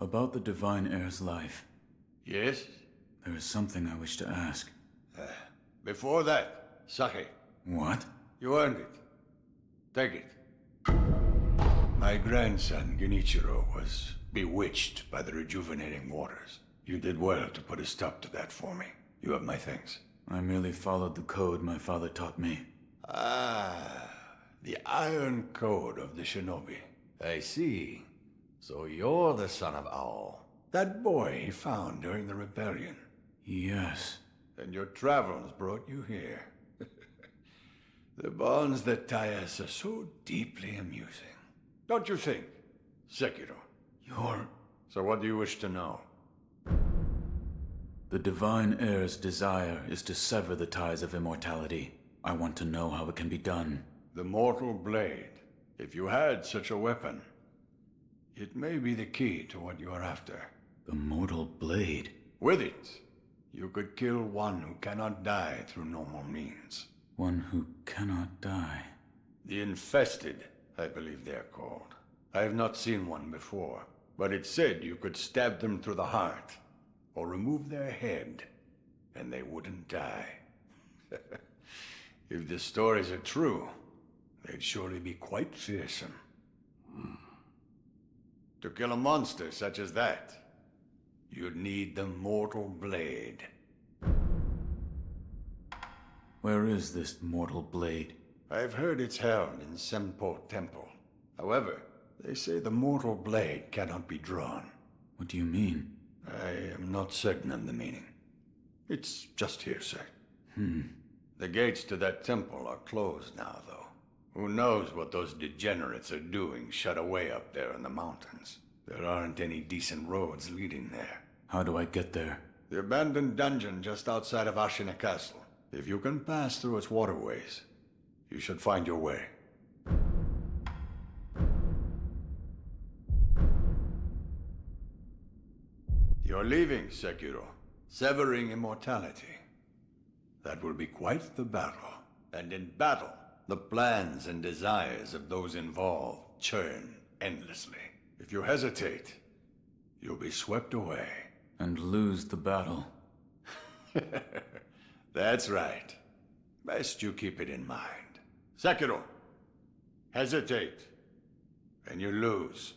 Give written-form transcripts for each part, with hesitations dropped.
About the Divine Heir's life, Yes? there is something I wish to ask. Before that, Sake, What? you earned it. Take it. My grandson, Genichiro, was bewitched by the rejuvenating waters. You did well to put a stop to that for me. You have my thanks. I merely followed the code my father taught me. Ah, the Iron Code of the Shinobi. I see. So you're the son of Owl. That boy he found during the rebellion. Yes. And your travels brought you here. The bonds that tie us are so deeply amusing. Don't you think, Sekiro? You're... So what do you wish to know? The Divine Heir's desire is to sever the ties of immortality. I want to know how it can be done. The Mortal Blade. If you had such a weapon, it may be the key to what you are after. The Mortal Blade? With it, you could kill one who cannot die through normal means. One who cannot die. The Infested, I believe they are called. I have not seen one before, but it said you could stab them through the heart, or remove their head, and they wouldn't die. If the stories are true, they'd surely be quite fearsome. To kill a monster such as that, you'd need the Mortal Blade. Where is this Mortal Blade? I've heard it's held in Senpo Temple. However, they say the Mortal Blade cannot be drawn. What do you mean? I am not certain of the meaning. It's just hearsay. The gates to that temple are closed now, though. Who knows what those degenerates are doing shut away up there in the mountains. There aren't any decent roads leading there. How do I get there? The abandoned dungeon just outside of Ashina Castle. If you can pass through its waterways, you should find your way. You're leaving, Sekiro. Severing immortality. That will be quite the battle. And in battle, the plans and desires of those involved churn endlessly. If you hesitate, you'll be swept away. And lose the battle. That's right. Best you keep it in mind. Sekiro, hesitate, and you lose.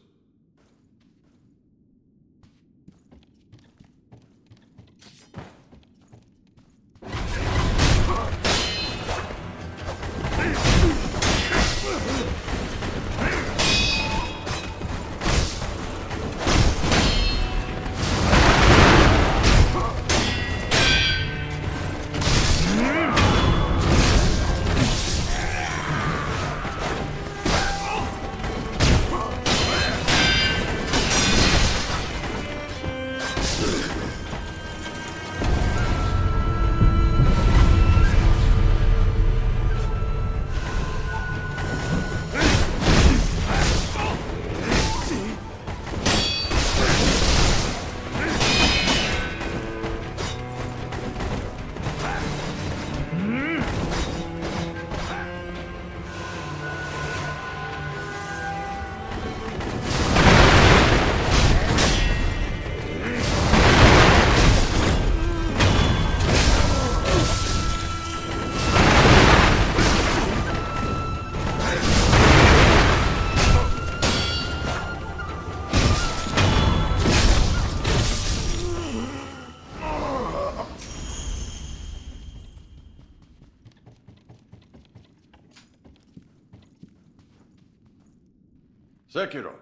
Sekiro,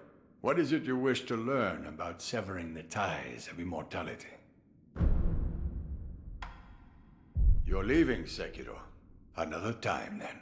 what is it you wish to learn about severing the ties of immortality? You're leaving, Sekiro. Another time, then.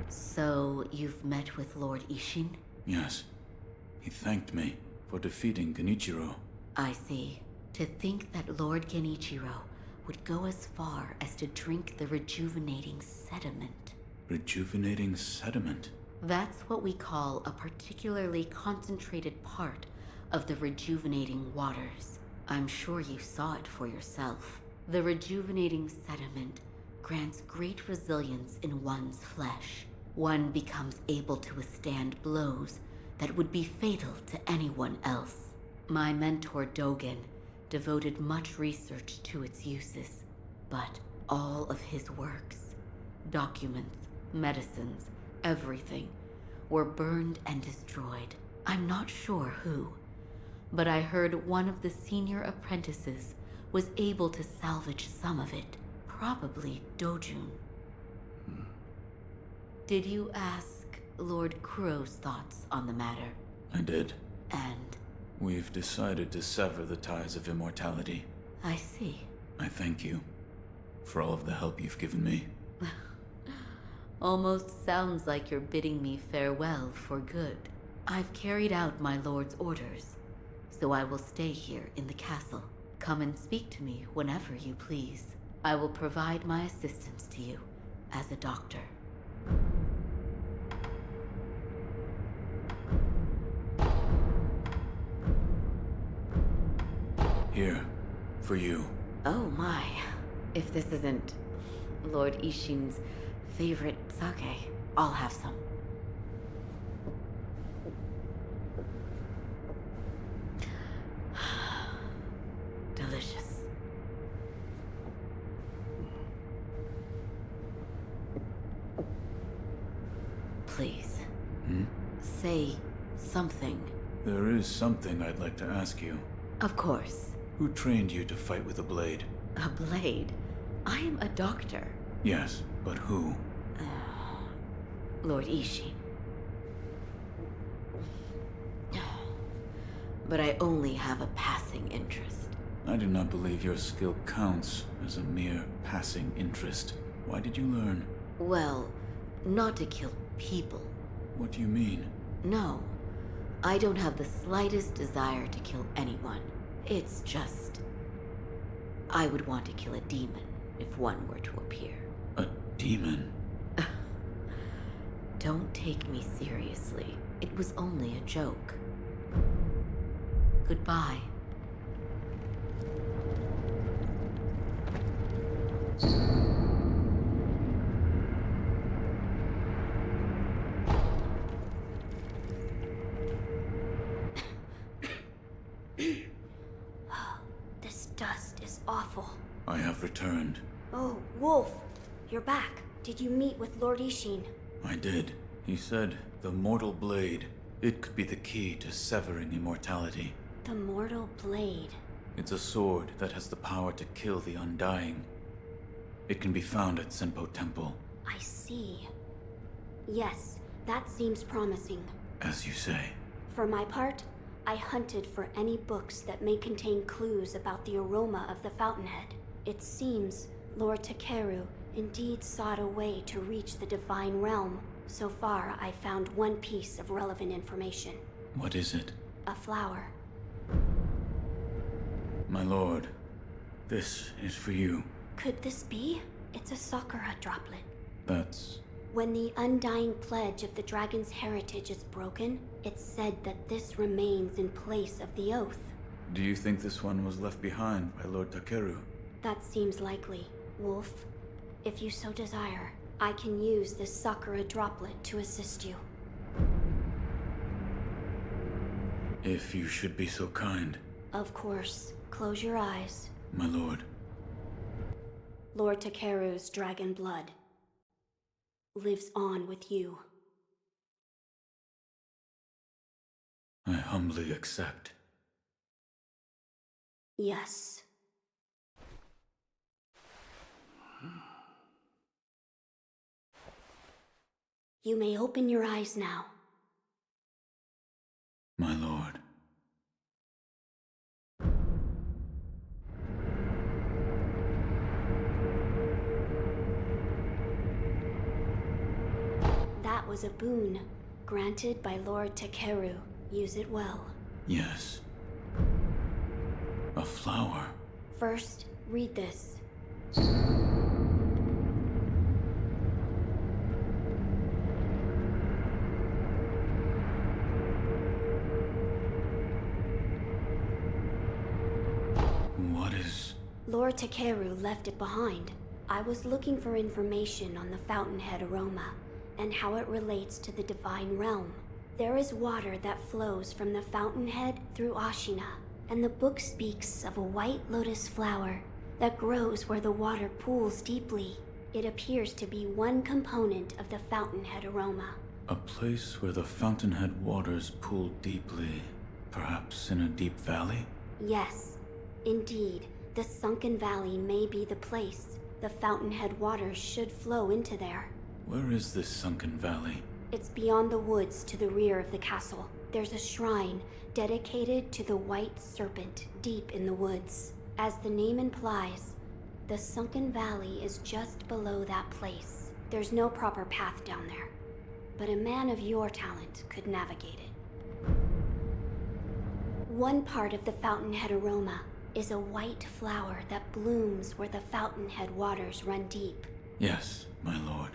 So, you've met with Lord Ishin? Yes. He thanked me for defeating Genichiro. I see. To think that Lord Genichiro would go as far as to drink the rejuvenating sediment. Rejuvenating sediment? That's what we call a particularly concentrated part of the rejuvenating waters. I'm sure you saw it for yourself. The rejuvenating sediment grants great resilience in one's flesh. One becomes able to withstand blows that would be fatal to anyone else. My mentor Dogen devoted much research to its uses, but all of his works, documents, medicines, everything, were burned and destroyed. I'm not sure who, but I heard one of the senior apprentices was able to salvage some of it, probably Dojun. Did you ask Lord Kuro's thoughts on the matter? I did. And We've decided to sever the ties of immortality. I see. I thank you for all of the help you've given me. Almost sounds like you're bidding me farewell for good. I've carried out my lord's orders, so I will stay here in the castle. Come and speak to me whenever you please. I will provide my assistance to you as a doctor. Here, for you. Oh my. If this isn't Lord Ishin's favorite sake, I'll have some. Delicious. Please. Say something. There is something I'd like to ask you. Of course. Who trained you to fight with a blade? A blade? I am a doctor. Yes, but who? Lord Ishin. But I only have a passing interest. I do not believe your skill counts as a mere passing interest. Why did you learn? Well, not to kill people. What do you mean? No. I don't have the slightest desire to kill anyone. It's just... I would want to kill a demon if one were to appear. A demon? Don't take me seriously. It was only a joke. Goodbye. This dust is awful. I have returned. Oh, Wolf, you're back. Did you meet with Lord Ishin? I did. He said the mortal blade. It could be the key to severing immortality. The mortal blade. It's a sword that has the power to kill the undying. It can be found at Senpo Temple. I see. Yes, that seems promising. As you say. For my part, I hunted for any books that may contain clues about the aroma of the fountainhead. It seems Lord Takeru indeed sought a way to reach the divine realm. So far, I found one piece of relevant information. What is it? A flower. My lord, this is for you. Could this be? It's a sakura droplet. That's... When the undying pledge of the dragon's heritage is broken, it's said that this remains in place of the oath. Do you think this one was left behind by Lord Takeru? That seems likely. Wolf, if you so desire, I can use this sakura droplet to assist you. If you should be so kind. Of course. Close your eyes. My lord. Lord Takeru's dragon blood lives on with you. I humbly accept. Yes. You may open your eyes now. My lord. That was a boon granted by Lord Takeru. Use it well. Yes. A flower. First, read this. What is... Lord Takeru left it behind. I was looking for information on the fountainhead aroma and how it relates to the divine realm. There is water that flows from the fountainhead through Ashina, and the book speaks of a white lotus flower that grows where the water pools deeply. It appears to be one component of the fountainhead aroma. A place where the fountainhead waters pool deeply, perhaps in a deep valley? Yes, indeed. The sunken valley may be the place. The fountainhead waters should flow into there. Where is this sunken valley? It's beyond the woods to the rear of the castle. There's a shrine dedicated to the white serpent deep in the woods. As the name implies, the sunken valley is just below that place. There's no proper path down there, but a man of your talent could navigate it. One part of the fountainhead aroma is a white flower that blooms where the fountainhead waters run deep. Yes, my lord.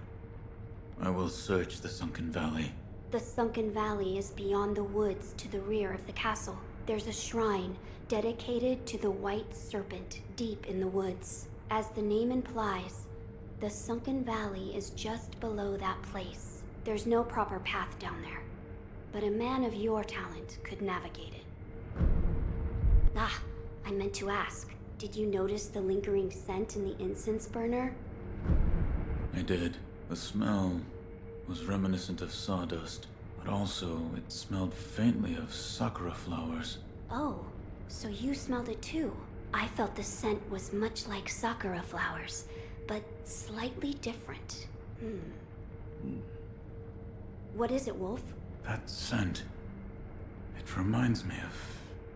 I will search the sunken valley. The sunken valley is beyond the woods to the rear of the castle. There's a shrine dedicated to the white serpent deep in the woods. As the name implies, the sunken valley is just below that place. There's no proper path down there, but a man of your talent could navigate it. Ah, I meant to ask, did you notice the lingering scent in the incense burner? I did. The smell was reminiscent of sawdust, but also it smelled faintly of sakura flowers. Oh, so you smelled it too. I felt the scent was much like sakura flowers, but slightly different. What is it, Wolf? That scent. It reminds me of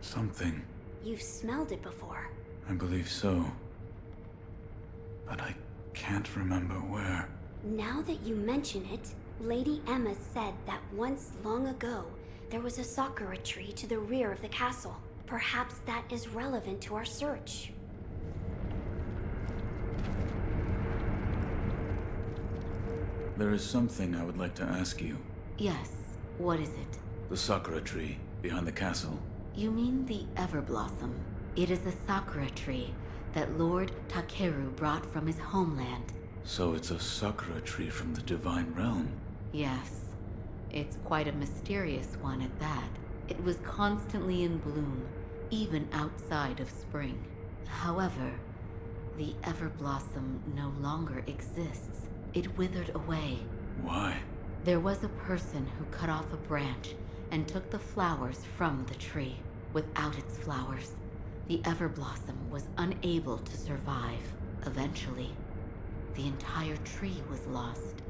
something. You've smelled it before. I believe so. But I can't remember where. Now that you mention it, Lady Emma said that once long ago, there was a sakura tree to the rear of the castle. Perhaps that is relevant to our search. There is something I would like to ask you. Yes, what is it? The sakura tree behind the castle. You mean the Everblossom? It is a sakura tree that Lord Takeru brought from his homeland. So it's a sakura tree from the divine realm. Yes, it's quite a mysterious one at that. It was constantly in bloom, even outside of spring. However, the Everblossom no longer exists. It withered away. Why? There was a person who cut off a branch and took the flowers from the tree. Without its flowers, the Everblossom was unable to survive. Eventually, the entire tree was lost.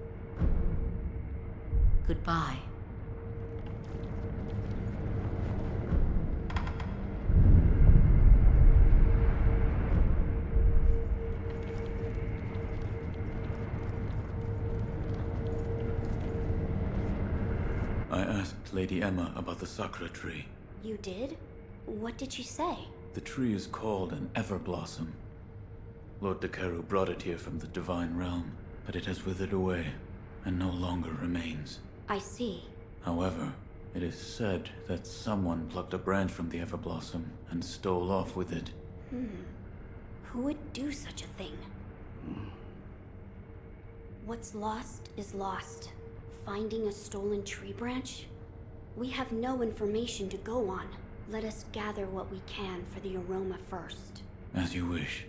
Goodbye. I asked Lady Emma about the sakura tree. You did? What did she say? The tree is called an Everblossom. Lord Takeru brought it here from the divine realm, but it has withered away and no longer remains. I see. However, it is said that someone plucked a branch from the Everblossom and stole off with it. Who would do such a thing? What's lost is lost. Finding a stolen tree branch? We have no information to go on. Let us gather what we can for the aroma first. As you wish.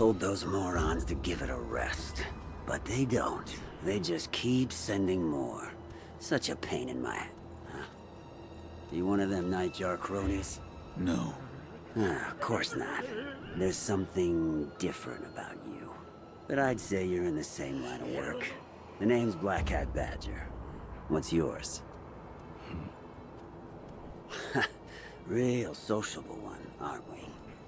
told those morons to give it a rest. But they don't. They just keep sending more. Such a pain in my... Huh? You one of them nightjar cronies? No. Of course not. There's something different about you. But I'd say you're in the same line of work. The name's Black Hat Badger. What's yours? Real sociable one, aren't we?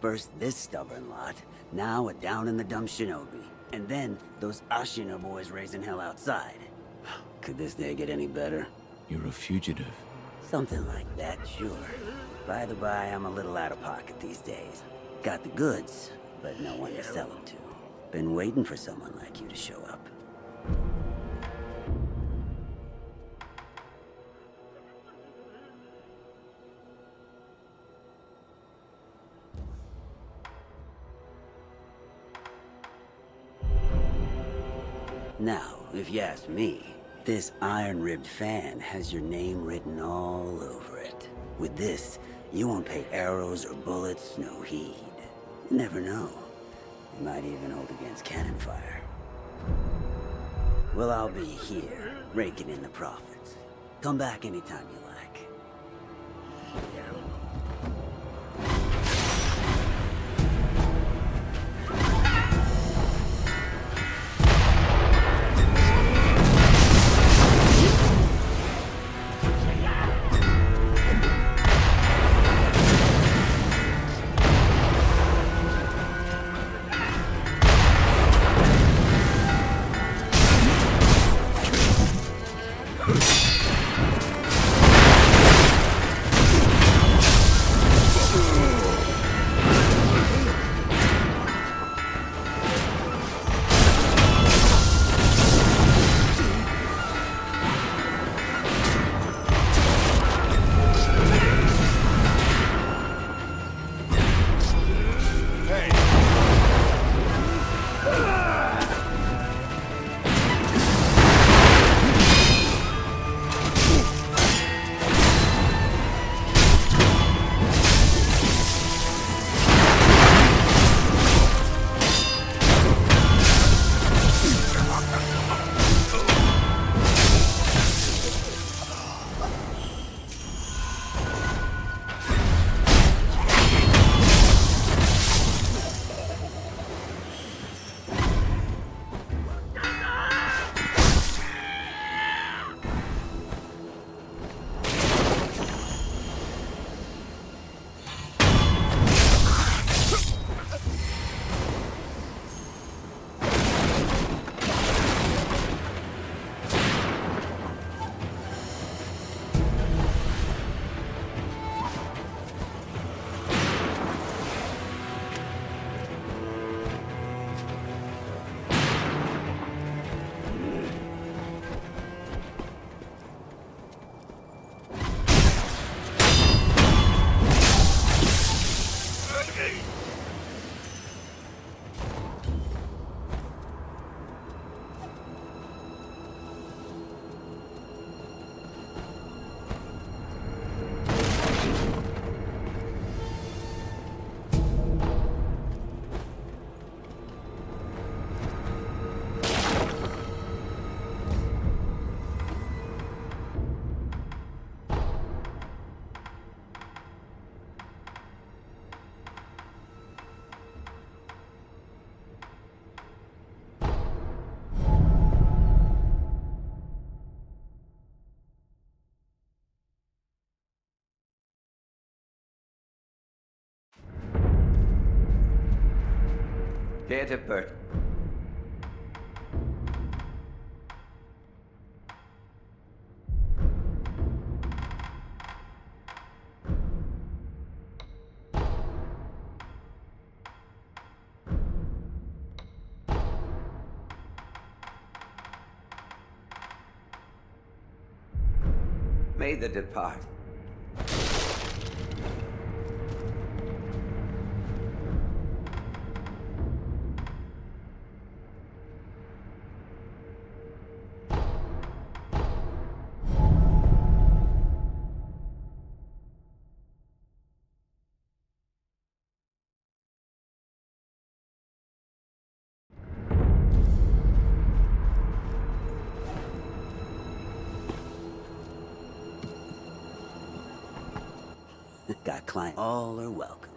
First this stubborn lot, now a down-in-the-dump shinobi. And then those Ashina boys raising hell outside. Could this day get any better? You're a fugitive. Something like that, sure. By the by, I'm a little out of pocket these days. Got the goods, but no one to sell them to. Been waiting for someone like you to show up. Now, if you ask me, this iron-ribbed fan has your name written all over it. With this, you won't pay arrows or bullets no heed. You never know. You might even hold against cannon fire. Well, I'll be here, raking in the profits. Come back anytime you like. Theater Bert. May the depart. All are welcome.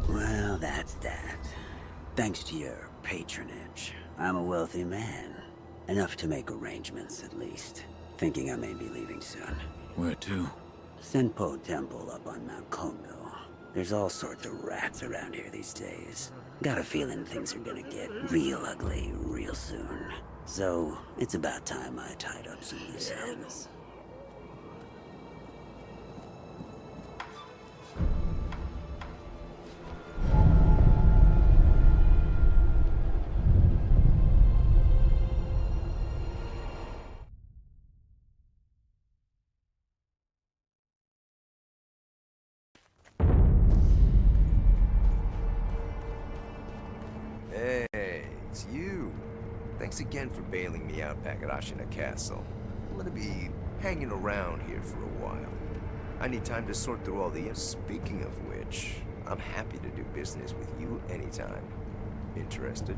Well, that's that. Thanks to your patronage, I'm a wealthy man. Enough to make arrangements, at least. Thinking I may be leaving soon. Where to? Senpo Temple up on Mount Kondo. There's all sorts of rats around here these days. Got a feeling things are gonna get real ugly real soon. So, it's about time I tied up some loose ends. Hey, it's you. Thanks again for bailing me out back at Ashina Castle. I'm gonna be hanging around here for a while. I need time to sort through all the... Speaking of which, I'm happy to do business with you anytime. Interested?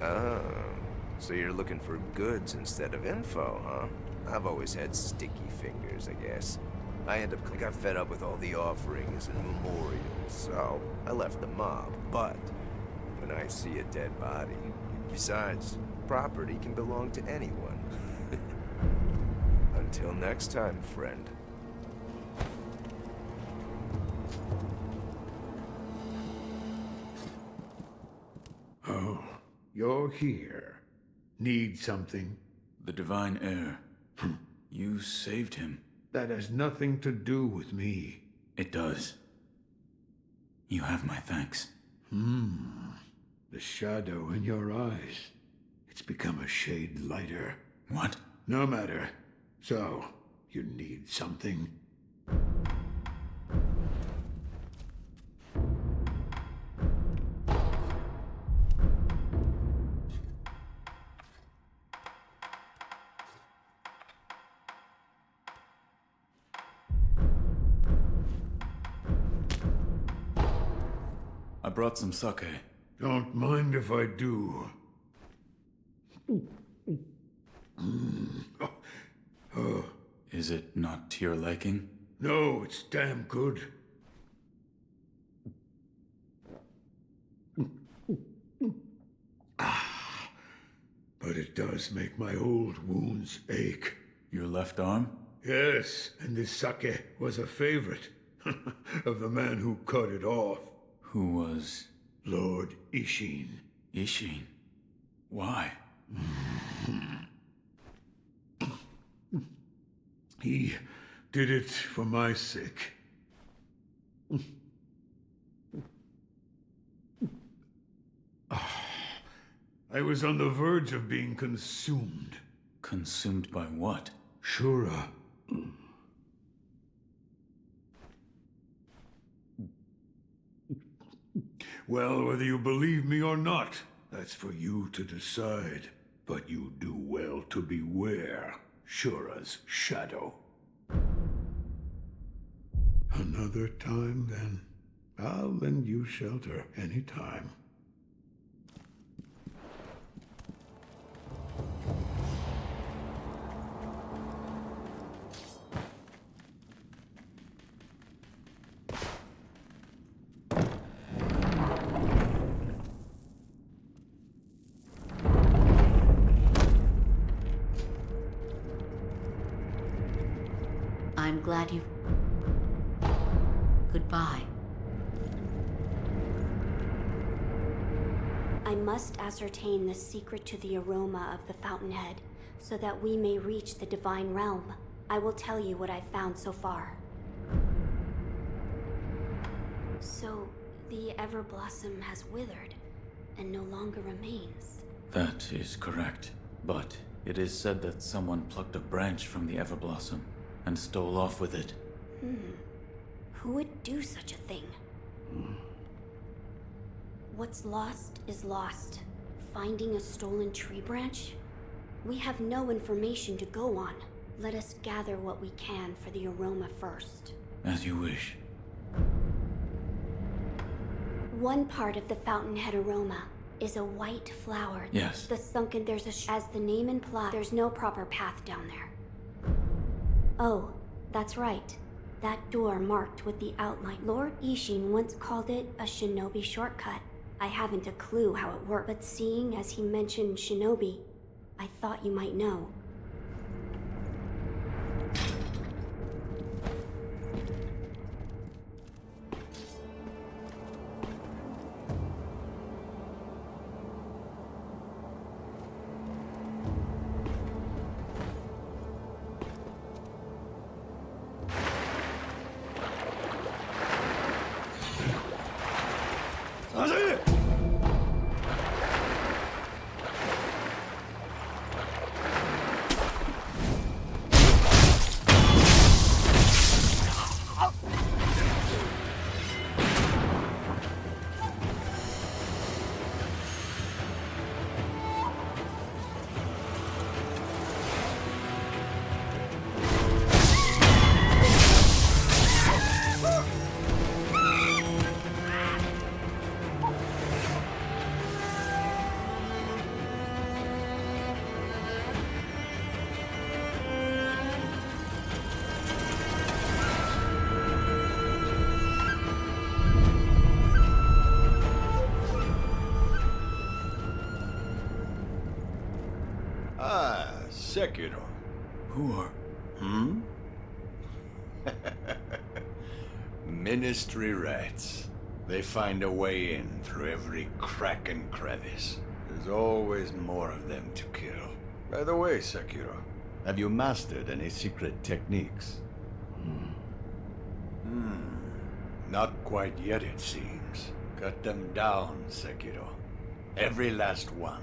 Oh, so you're looking for goods instead of info, huh? I've always had sticky fingers, I guess. I got fed up with all the offerings and memorials, so I left the mob. But when I see a dead body, besides, property can belong to anyone. Until next time, friend. Oh, you're here. Need something? The Divine Heir. You saved him. That has nothing to do with me. It does. You have my thanks. The shadow in your eyes. It's become a shade lighter. What? No matter. So, you need something? I brought some sake. Don't mind if I do. Is it not to your liking? No, it's damn good. But it does make my old wounds ache. Your left arm? Yes, and this sake was a favorite of the man who cut it off. Who was... Lord Ishin. Ishin? Why? He did it for my sake. I was on the verge of being consumed. Consumed by what? Shura. Well, whether you believe me or not, that's for you to decide. But you do well to beware Shura's shadow. Another time, then. I'll lend you shelter anytime. I'm glad you... Goodbye. I must ascertain the secret to the aroma of the fountainhead, so that we may reach the divine realm. I will tell you what I've found so far. So, the Everblossom has withered, and no longer remains. That is correct. But It is said that someone plucked a branch from the Everblossom and stole off with it. Who would do such a thing? What's lost is lost. Finding a stolen tree branch? We have no information to go on. Let us gather what we can for the aroma first. As you wish. One part of the fountainhead aroma is a white flower. Yes. The sunken, as the name implies, there's no proper path down there. Oh, that's right. That door marked with the outline. Lord Ishin once called it a shinobi shortcut. I haven't a clue how it worked, but seeing as he mentioned shinobi, I thought you might know. Sekiro. Who are... Ministry rats. They find a way in through every crack and crevice. There's always more of them to kill. By the way, Sekiro, have you mastered any secret techniques? Not quite yet, it seems. Cut them down, Sekiro. Every last one.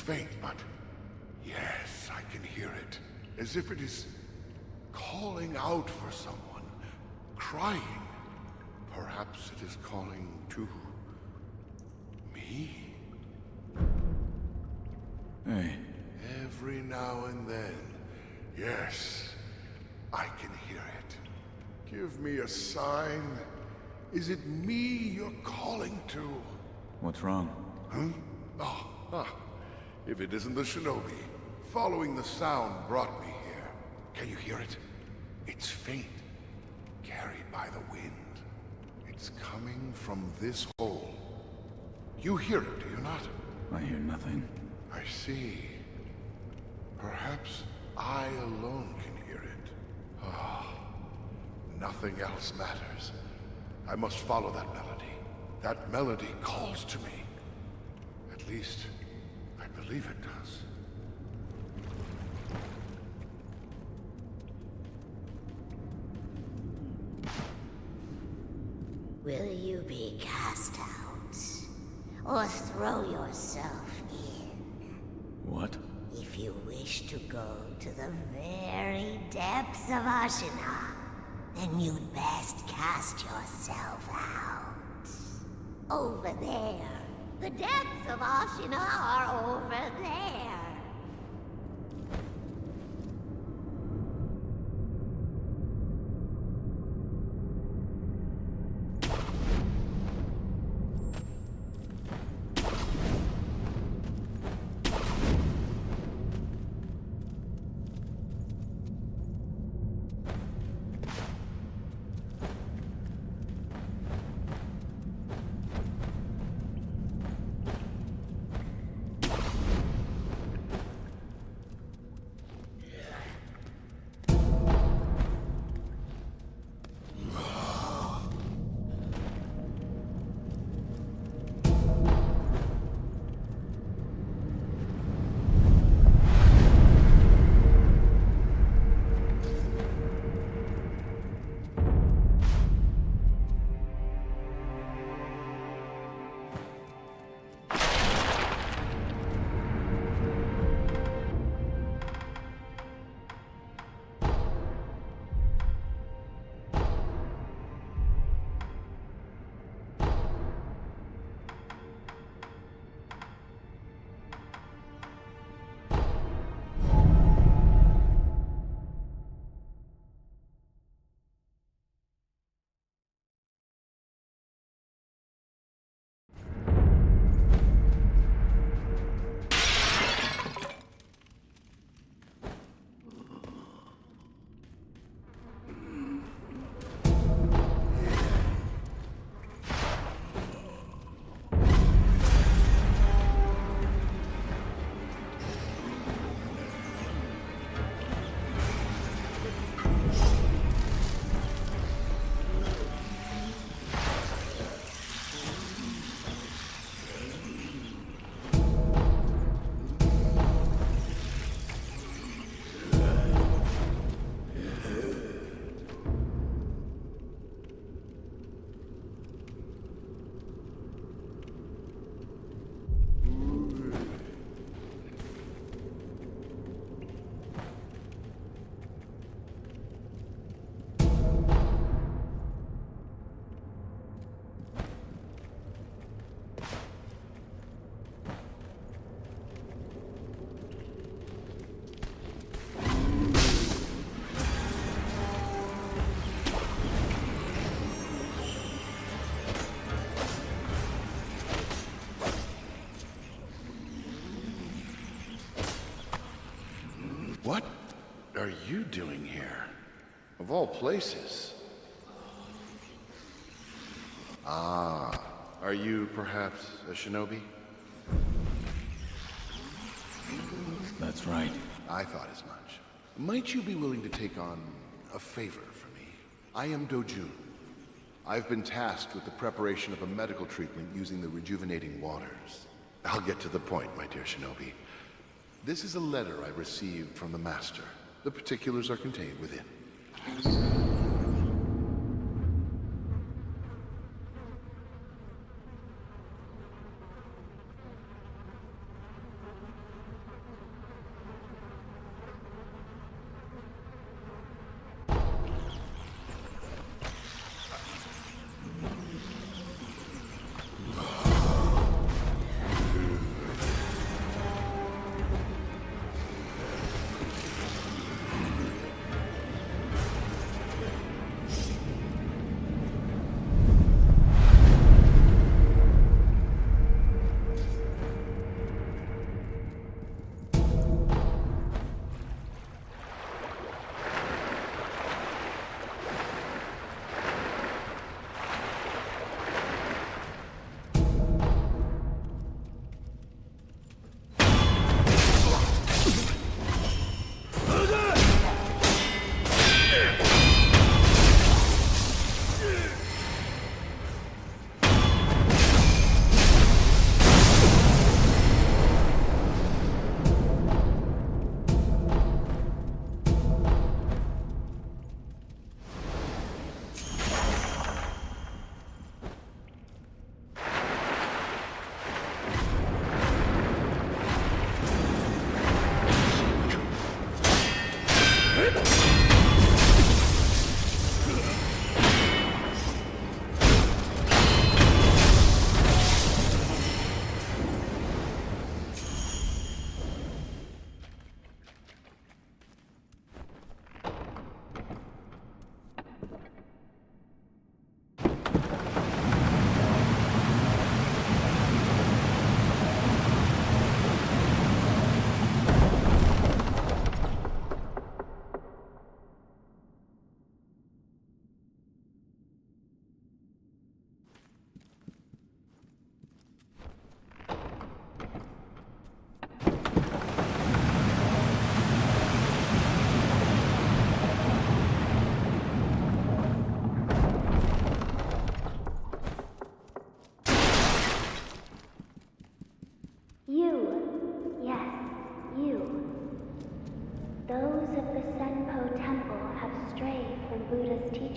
faint, but yes, I can hear it. As if it is calling out for someone, crying. Perhaps it is calling to me? Hey, Every now and then, yes, I can hear it. Give me a sign. Is it me you're calling to? what's wrong? If it isn't the shinobi, following the sound brought me here. Can you hear it? It's faint, carried by the wind. It's coming from this hole. You hear it, do you not? I hear nothing. I see. Perhaps I alone can hear it. Nothing else matters. I must follow that melody. That melody calls to me. At least, I believe it does. Will you be cast out? Or throw yourself in? What? If you wish to go to the very depths of Ashina, then you'd best cast yourself out. Over there. The depths of Ashina are over there. What are you doing here? Of all places. Ah, are you perhaps a shinobi? That's right. I thought as much. Might you be willing to take on a favor for me? I am Dojun. I've been tasked with the preparation of a medical treatment using the rejuvenating waters. I'll get to the point, my dear shinobi. This is a letter I received from the Master. The particulars are contained within.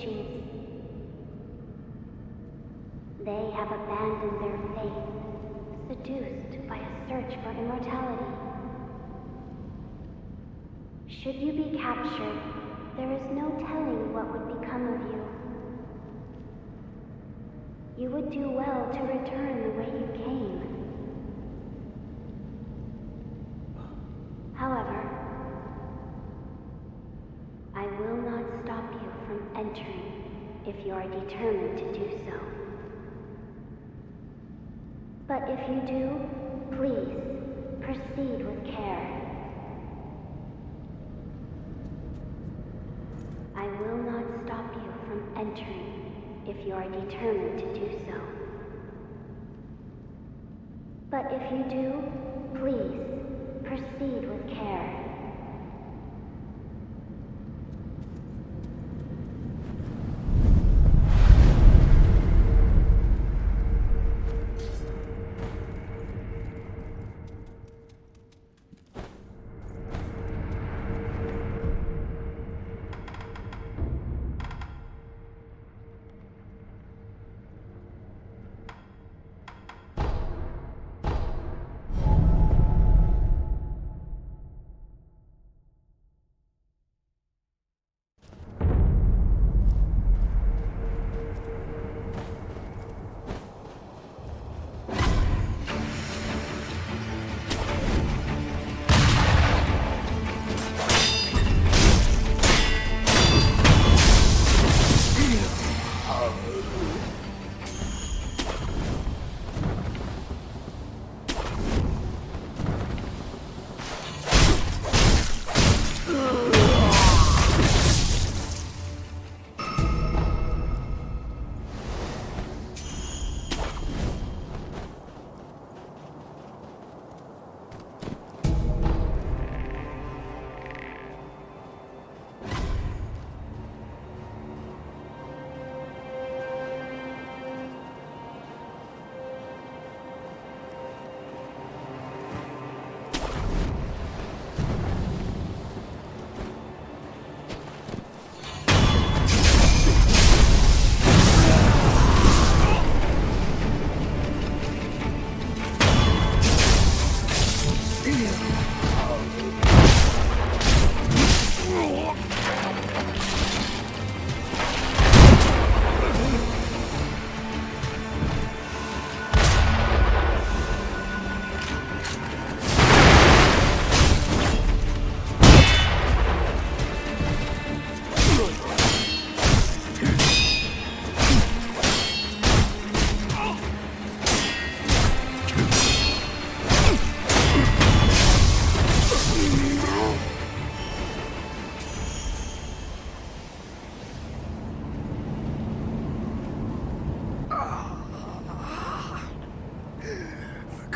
teachings. They have abandoned their faith, seduced by a search for immortality. Should you be captured, there is no telling what would become of you. You would do well to return the way you came. However, I will not stop you from entering if you are determined to do so. But if you do, please proceed with care. I will not stop you from entering if you are determined to do so. But if you do, please proceed with care.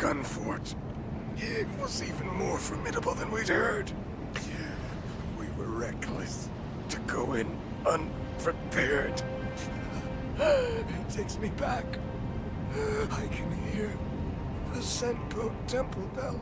gun fort. It was even more formidable than we'd heard. We were reckless to go in unprepared. It takes me back. I can hear the Sengoku temple bell.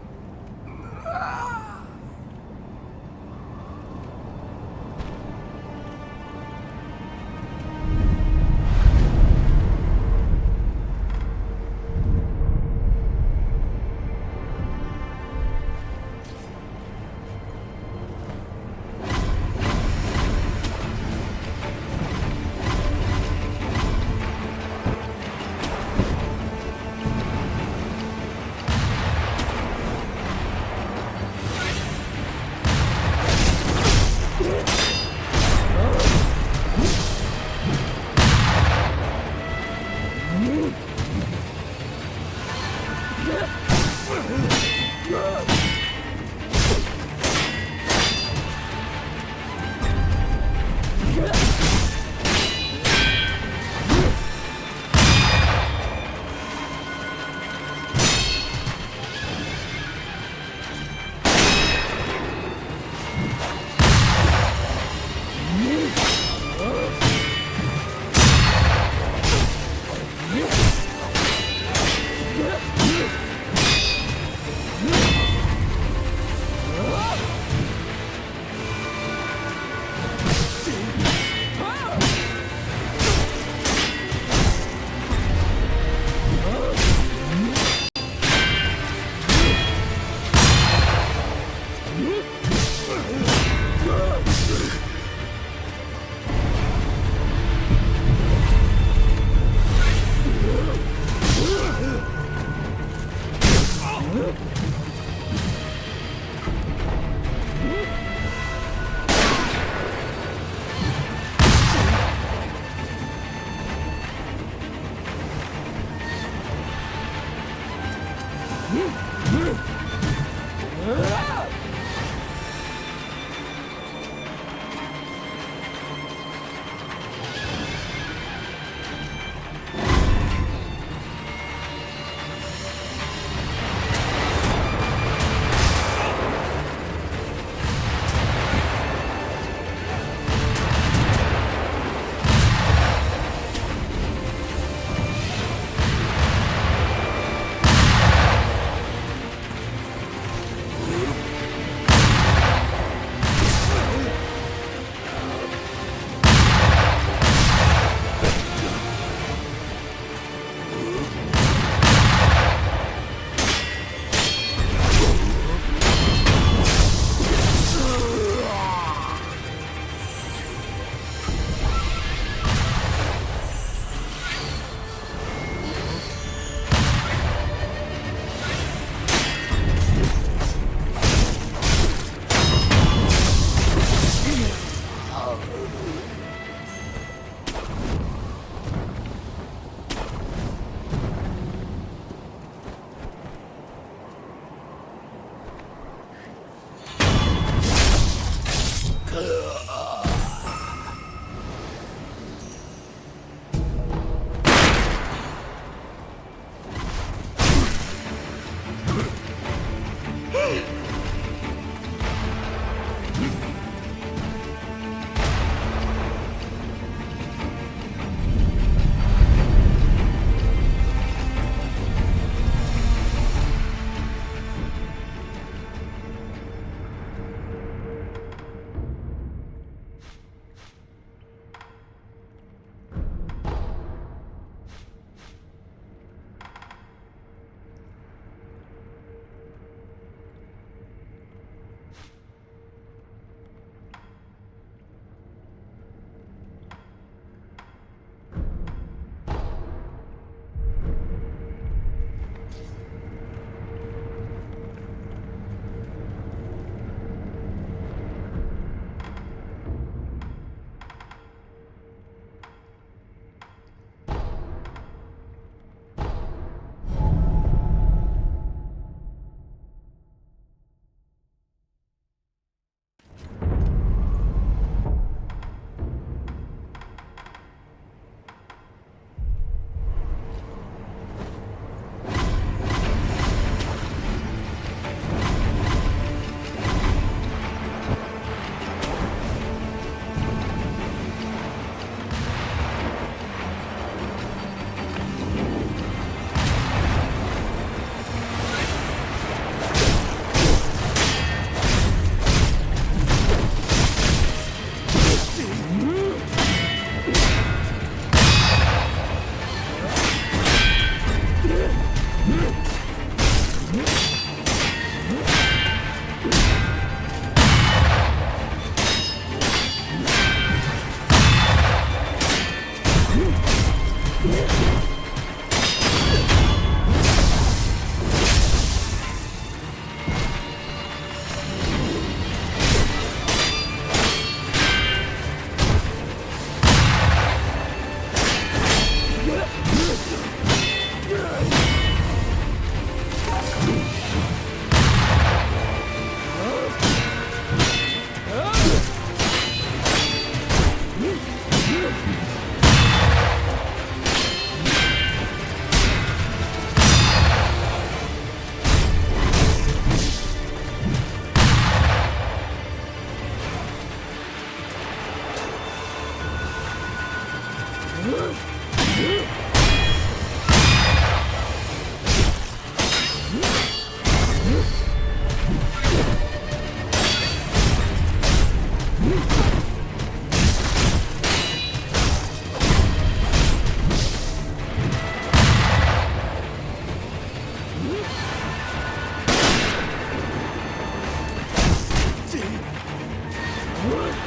What?